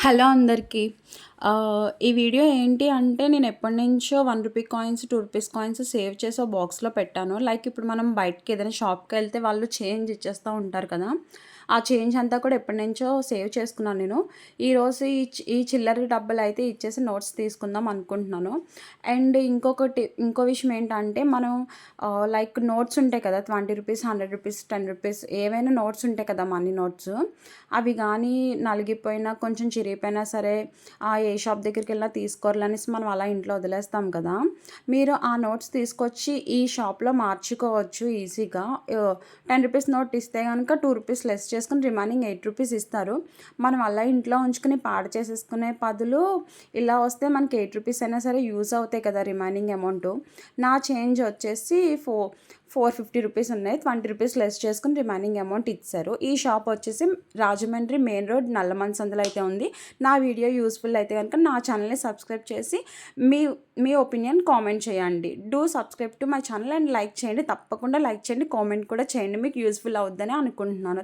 Hello అందరికీ. ఈ video ఏంటి అంటే నేను ఎప్పటినుంచో రూ. 1 కాయిన్స్, రూ. 2 కాయిన్స్ సేవ్ చేసి ఓ బాక్స్‌లో పెట్టాను. లైక్ ఇప్పుడు మనం బయటికి ఏదైనా షాప్‌కెళ్తే వాళ్ళు చేంజ్ ఇచ్చేస్తా ఉంటారు కదా! ఆ చేంజ్ అంతా కూడా ఎప్పటినుంచో సేవ్ చేసుకున్నాను నేను. ఈరోజు ఈ చిల్లర డబ్బులైతే ఇచ్చేసి నోట్స్ తీసుకుందాం అనుకుంటున్నాను. అండ్ ఇంకో విషయం ఏంటంటే మనం లైక్ నోట్స్ ఉంటాయి కదా! రూ. 20, రూ. 100, రూ. 10 ఏవైనా నోట్స్ ఉంటాయి కదా! Money notes. అవి గానీ నలిగిపోయినా, కొంచెం చిరిగిపోయినా సరే, ఏ షాప్ దగ్గరికెళ్ళినా తీసుకోరులే అనేసి మనం అలా ఇంట్లో వదిలేస్తాం కదా! మీరు ఆ నోట్స్ తీసుకొచ్చి ఈ షాప్‌లో మార్చుకోవచ్చు ఈజీగా. రూ. 10 నోట్ ఇస్తే గనక రూ. 2 లెస్ చేసుకొని రిమైనింగ్ రూ. 8 ఇస్తారు. మనం అలా ఇంట్లో ఉంచుకొని పాడు చేసేసుకునే బదులు ఇలా వస్తే మనకి రూ. 8 అయినా సరే యూజ్ అవుతాయి కదా! Remaining amount. నా చేంజ్ వచ్చేసి రూ. 450 ఉన్నాయి. రూ. 20 లెస్ చేసుకొని రిమైనింగ్ అమౌంట్ ఇచ్చారు. ఈ షాప్ వచ్చేసి రాజమండ్రి మెయిన్ రోడ్ నల్లమన్ సందులో అయితే ఉంది. నా వీడియో యూజ్‌ఫుల్ అయితే గనుక నా ఛానల్‌ని సబ్స్క్రైబ్ చేసి మీ మీ ఒపీనియన్ కామెంట్ చేయండి. Do subscribe to my channel and like చేయండి. తప్పకుండా లైక్ చేయండి. కామెంట్ కూడా చేయండి. మీకు యూజ్‌ఫుల్ అవుద్దని అనుకుంటున్నాను.